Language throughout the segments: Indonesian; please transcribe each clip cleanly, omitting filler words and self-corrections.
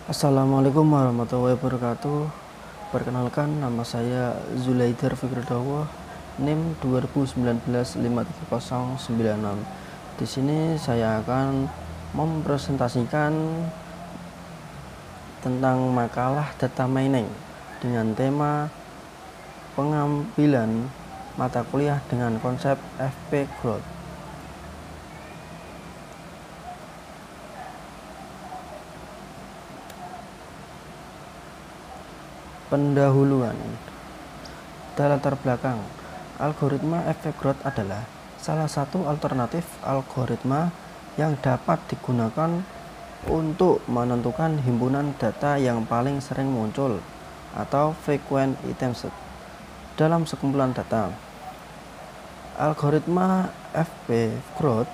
Assalamualaikum warahmatullahi wabarakatuh. Perkenalkan, nama saya Zulaidar Fikridawa, NIM 2019-53096. Di sini saya akan mempresentasikan tentang makalah data mining dengan tema pengambilan mata kuliah dengan konsep FP Growth. Pendahuluan. Latar belakang. Algoritma efek growth adalah salah satu alternatif algoritma yang dapat digunakan untuk menentukan himpunan data yang paling sering muncul atau frequent items dalam sekumpulan data. Algoritma FP growth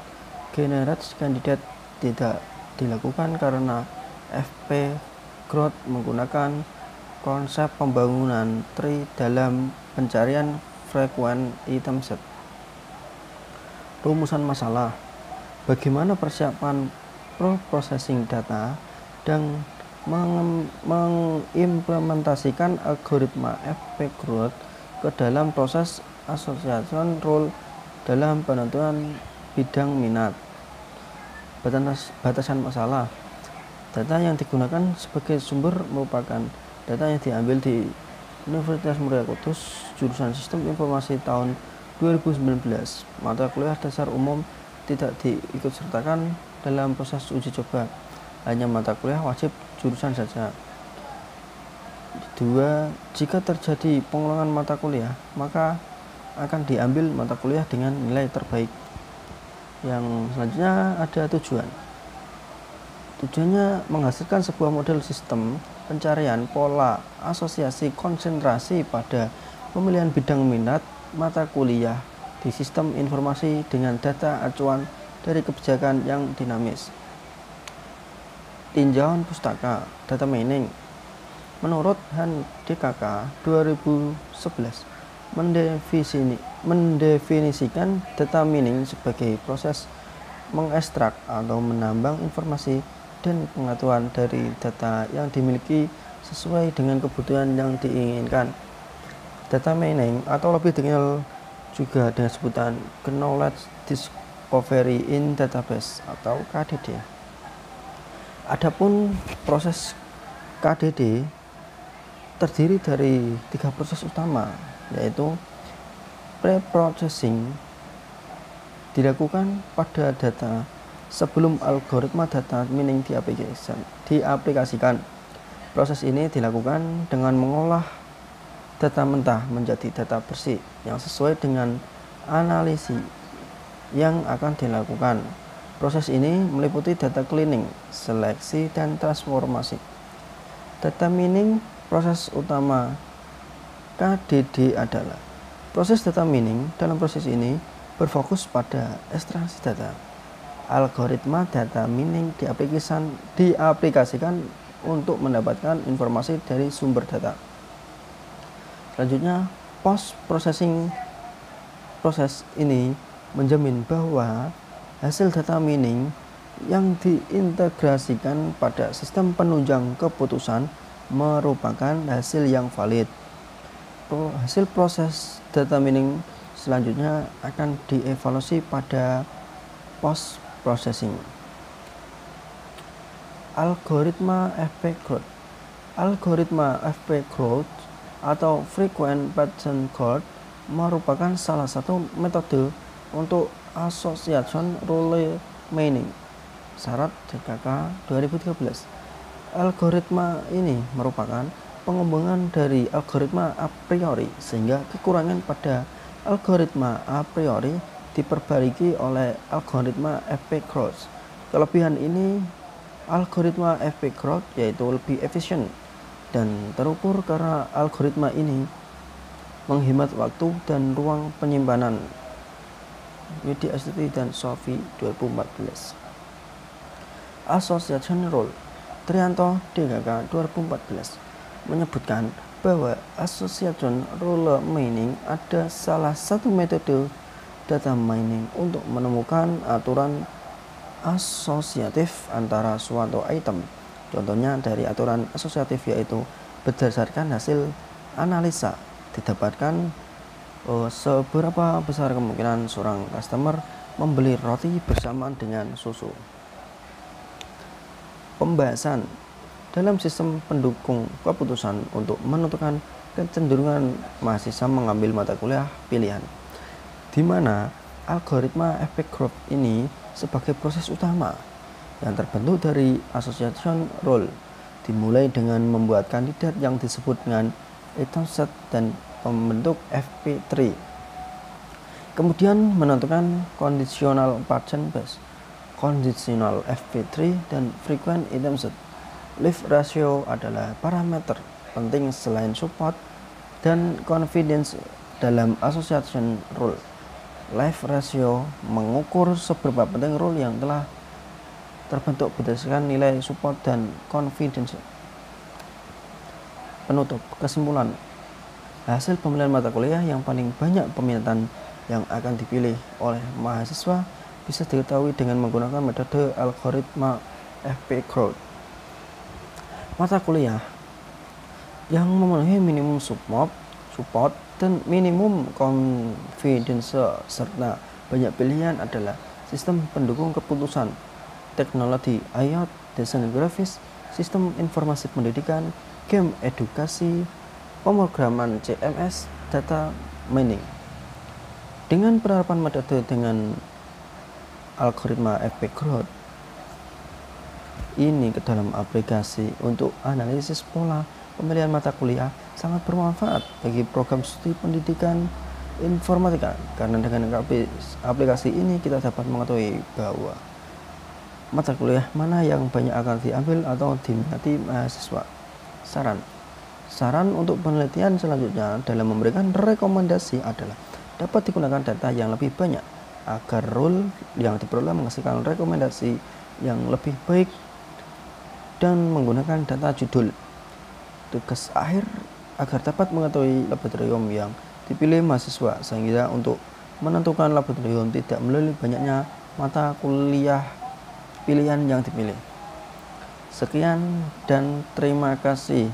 generate candidate tidak dilakukan karena FP growth menggunakan konsep pembangunan tree dalam pencarian frequent item set. Rumusan masalah. Bagaimana persiapan processing data dan mengimplementasikan algoritma FP growth ke dalam proses association rule dalam penentuan bidang minat. Batasan masalah. Data yang digunakan sebagai sumber merupakan data yang diambil di Universitas Muria Kudus, jurusan Sistem Informasi tahun 2019. Mata kuliah dasar umum tidak diikutsertakan dalam proses uji coba, hanya mata kuliah wajib jurusan saja. 2. Jika terjadi pengulangan mata kuliah, maka akan diambil mata kuliah dengan nilai terbaik. Yang selanjutnya ada tujuan. Tujuannya menghasilkan sebuah model sistem pencarian pola asosiasi konsentrasi pada pemilihan bidang minat mata kuliah di sistem informasi dengan data acuan dari kebijakan yang dinamis. Tinjauan pustaka data mining. Menurut Han DKK 2011 mendefinisikan data mining sebagai proses mengekstrak atau menambang informasi dan pengetahuan dari data yang dimiliki sesuai dengan kebutuhan yang diinginkan. Data mining atau lebih dikenal juga dengan sebutan Knowledge Discovery in Database atau KDD. Adapun proses KDD terdiri dari 3 proses utama, yaitu pre-processing dilakukan pada data sebelum algoritma data mining diaplikasikan. Proses ini dilakukan dengan mengolah data mentah menjadi data bersih yang sesuai dengan analisis yang akan dilakukan. Proses ini meliputi data cleaning, seleksi, dan transformasi. Data mining. Proses utama KDD adalah proses data mining. Dalam proses ini berfokus pada ekstraksi data. Algoritma data mining diaplikasikan untuk mendapatkan informasi dari sumber data. Selanjutnya, post processing. Proses ini menjamin bahwa hasil data mining yang diintegrasikan pada sistem penunjang keputusan merupakan hasil yang valid. Hasil proses data mining selanjutnya akan dievaluasi pada post processing. Algoritma FP growth. Algoritma FP growth atau frequent pattern growth merupakan salah satu metode untuk association rule mining. Syarat DKK 2013. Algoritma ini merupakan pengembangan dari algoritma a priori, sehingga kekurangan pada algoritma a priori diperbaiki oleh algoritma FP growth. Kelebihan ini algoritma FP growth yaitu lebih efisien dan terukur karena algoritma ini menghemat waktu dan ruang penyimpanan. Yudi Astuti dan Sofi 2014. Association rule. Trianto DKK 2014 menyebutkan bahwa association rule mining ada salah satu metode data mining untuk menemukan aturan asosiatif antara suatu item Contohnya dari aturan asosiatif, yaitu berdasarkan hasil analisa didapatkan seberapa besar kemungkinan seorang customer membeli roti bersamaan dengan susu. Pembahasan dalam sistem pendukung keputusan untuk menentukan kecenderungan mahasiswa mengambil mata kuliah pilihan, di mana algoritma efek growth ini sebagai proses utama yang terbentuk dari association rule, dimulai dengan membuat kandidat yang disebut dengan item set dan pembentuk FP3, kemudian menentukan conditional pattern base, conditional FP3, dan frequent item set. Lift ratio adalah parameter penting selain support dan confidence dalam association rule. Lift ratio mengukur seberapa penting rule yang telah terbentuk berdasarkan nilai support dan confidence. Penutup kesimpulan, hasil pemilihan mata kuliah yang paling banyak peminatan yang akan dipilih oleh mahasiswa bisa diketahui dengan menggunakan metode algoritma FP Growth. Mata kuliah yang memenuhi minimum support dan minimum confidence serta banyak pilihan adalah sistem pendukung keputusan, teknologi IoT, desain grafis, sistem informasi pendidikan, game edukasi, pemrograman CMS, data mining. Dengan penerapan metode dengan algoritma FP Growth ini ke dalam aplikasi untuk analisis pola pemilihan mata kuliah sangat bermanfaat bagi program studi pendidikan informatika, karena dengan aplikasi ini kita dapat mengetahui bahwa mata kuliah mana yang banyak akan diambil atau diminati mahasiswa. Saran untuk penelitian selanjutnya dalam memberikan rekomendasi adalah dapat digunakan data yang lebih banyak agar rule yang diperoleh menghasilkan rekomendasi yang lebih baik, dan menggunakan data judul. Tugas akhir agar dapat mengetahui laboratorium yang dipilih mahasiswa, sehingga untuk menentukan laboratorium tidak melalui banyaknya mata kuliah pilihan yang dipilih. Sekian dan terima kasih.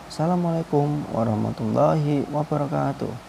Assalamualaikum warahmatullahi wabarakatuh.